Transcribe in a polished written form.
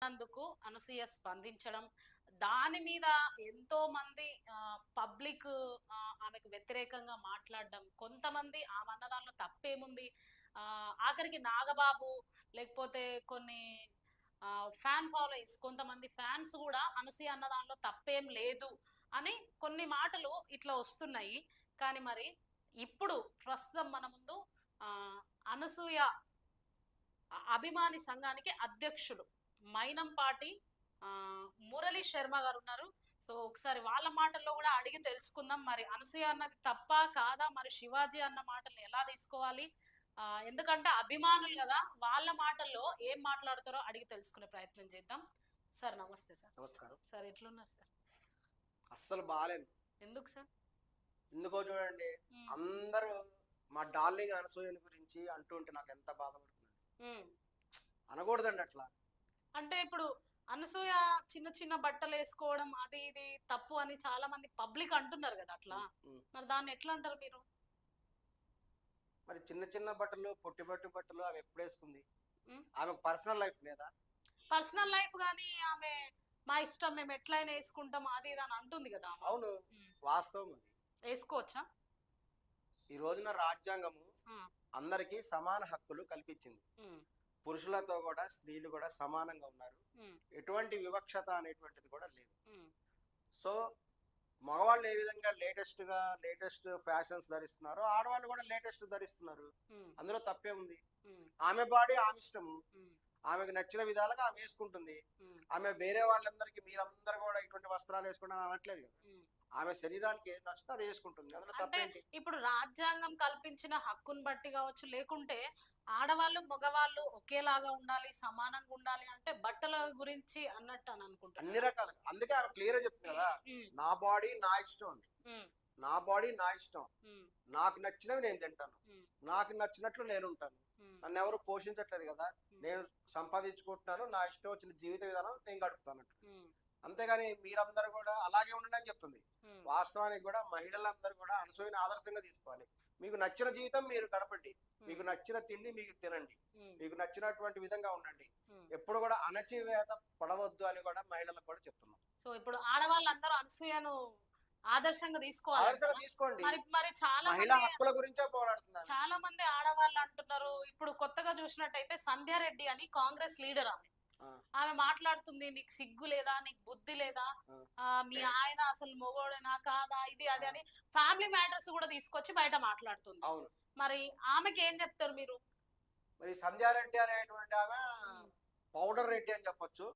అందుకు అనసూయ స్పందించడం, దాని మీద ఎంతో మంది పబ్లిక్ ఆమెకు వ్యతిరేకంగా మాట్లాడడం, కొంతమంది ఆమన్న దానిలో తప్పేముంది, ఆఖరికి నాగబాబు లేకపోతే కొన్ని ఫ్యాన్ ఫాలోయింగ్స్ కొంతమంది ఫ్యాన్స్ గూడా అనసూయ అన్న దానిలో తప్పేం లేదు అని కొన్ని మాటలు ఇట్లా వస్తున్నాయి. కానీ మరి ఇప్పుడు ప్రస్తుతం మన ముందు అనసూయ అభిమాని సంఘానికి అధ్యక్షుడు మైనంపాటి మురళీ శర్మ గారు ఉన్నారు. సో ఒకసారి వాళ్ళ మాటల్లో కూడా అడిగి తెలుసుకుందాం. మరి అనసూయ అన్నది తప్ప కాదా, మరి శివాజీ అన్న మాటలు ఎలా తీసుకోవాలి, ఎందుకంటే అభిమానులు కదా, వాళ్ళ మాటల్లో ఏం మాట్లాడతారో అడిగి తెలుసుకునే ప్రయత్నం చేద్దాం. సార్ నమస్తే. సార్ నమస్కారం. సార్ ఎట్లున్నారు సార్? అస్సలు బాగాలేదు. ఎందుకు సార్? ఎందుకో చూడండి, అందరూ మా డార్లింగ్ అనసూయని గురించి అంటుంటే నాకు ఎంత బాధపడుతుంది. అనకూడదండి అట్లా. అంటే ఇప్పుడు అనసూయ చిన్న చిన్న బట్టలు వేసుకోవడం అది ఇది తప్పు అని చాలా మంది పబ్లిక్ అంటున్నారు కదా అట్లా. మరి దాన్ని ఎట్లా అంటారు మీరు? మరి చిన్న చిన్న బట్టలు, పొట్టి బట్టలు అవి ఎప్పుడు వేసుకుంది? ఆమె పర్సనల్ లైఫ్ లేదా? పర్సనల్ లైఫ్ గానీ ఆమె మా ఇష్టం మేము ఎట్లయినా వేసుకుంటాం అది ఇది అని అంటుంది కదా. అవును, వాస్తవం. అది వేసుకోవచ్చా? ఈ రోజున రాజ్యాంగము అందరికీ సమాన హక్కులు కల్పించింది. పురుషులతో కూడా స్త్రీలు కూడా సమానంగా ఉన్నారు. ఎటువంటి వివక్షత అనేటువంటిది కూడా లేదు. సో మగవాళ్ళు ఏ విధంగా లేటెస్ట్ ఫ్యాషన్స్ ధరిస్తున్నారో ఆడవాళ్ళు కూడా లేటెస్ట్ ధరిస్తున్నారు. అందులో తప్పే ఉంది. ఆమె బాడీ ఆమె ఇష్టము, ఆమెకు నచ్చిన విధాలుగా ఆమె వేసుకుంటుంది. ఆమె వేరే వాళ్ళందరికీ మీరందరూ కూడా ఇటువంటి వస్త్రాలు వేసుకుంటారని అనట్లేదు కదా. ఆమె శరీరానికి ఏది నచ్చితే అది వేసుకుంటుంది. అందులో తప్పేంటి? ఇప్పుడు రాజ్యాంగం కల్పించిన హక్కును బట్టి కావచ్చు, లేకుంటే ఆడవాళ్ళు మగవాళ్ళు ఒకేలాగా ఉండాలి, సమానంగా ఉండాలి అంటే బట్టల గురించి అన్నట్టు అని అనుకుంటా. అన్ని రకాలుగా. అందుకే ఆమె క్లియర్ గా చెప్తుంది కదా, నా బాడీ నా ఇష్టం అంది. నా బాడీ నా ఇష్టం, నాకు నచ్చినవి నేను తింటాను, నాకు నచ్చినట్లు నేను ఉంటాను. నన్ను ఎవరు పోషించట్లేదు కదా, నేను సంపాదించుకుంటున్నాను, నా ఇష్టం వచ్చిన జీవిత విధానం నేను గడుపుతాను. అంతేగాని మీరందరూ కూడా అలాగే ఉండండి అని చెప్తుంది. వాస్తవానికి కూడా మహిళలందరూ కూడా అనసూయని ఆదర్శంగా తీసుకోవాలి. మీకు నచ్చిన జీవితం మీరు గడపండి, మీకు నచ్చిన తిండి మీకు తినండి, మీకు నచ్చినటువంటి విధంగా ఉండండి. ఎప్పుడు కూడా అణచివేత పడవద్దు అని కూడా మహిళలకు కూడా చెప్తున్నాం. సో ఇప్పుడు ఆడవాళ్ళందరూ అనసూయను ఆదర్శంగా తీసుకోండి. మరి చాలా మహిళా హక్కుల గురించే పోరాడుతున్నారు. చాలా మంది ఆడవాళ్ళు అంటున్నారు. ఇప్పుడు కొత్తగా చూసినట్టయితే సంధ్యారెడ్డి అని కాంగ్రెస్ లీడర్ ఆమె మాట్లాడుతుంది, నీకు సిగ్గు లేదా, నీకు బుద్ధి లేదా, మీ ఆయన అసలు మొగోడేనా కాదా, ఇది అది అని ఫ్యామిలీ మ్యాటర్స్ కూడా తీసుకొచ్చి బయట మాట్లాడుతుంది. అవును, మరి ఆమెకి ఏం చెప్తారు మీరు? మరి సంధ్యారెడ్డి అనేటువంటి ఆమె పౌడర్ రెడ్డి అని చెప్పొచ్చు.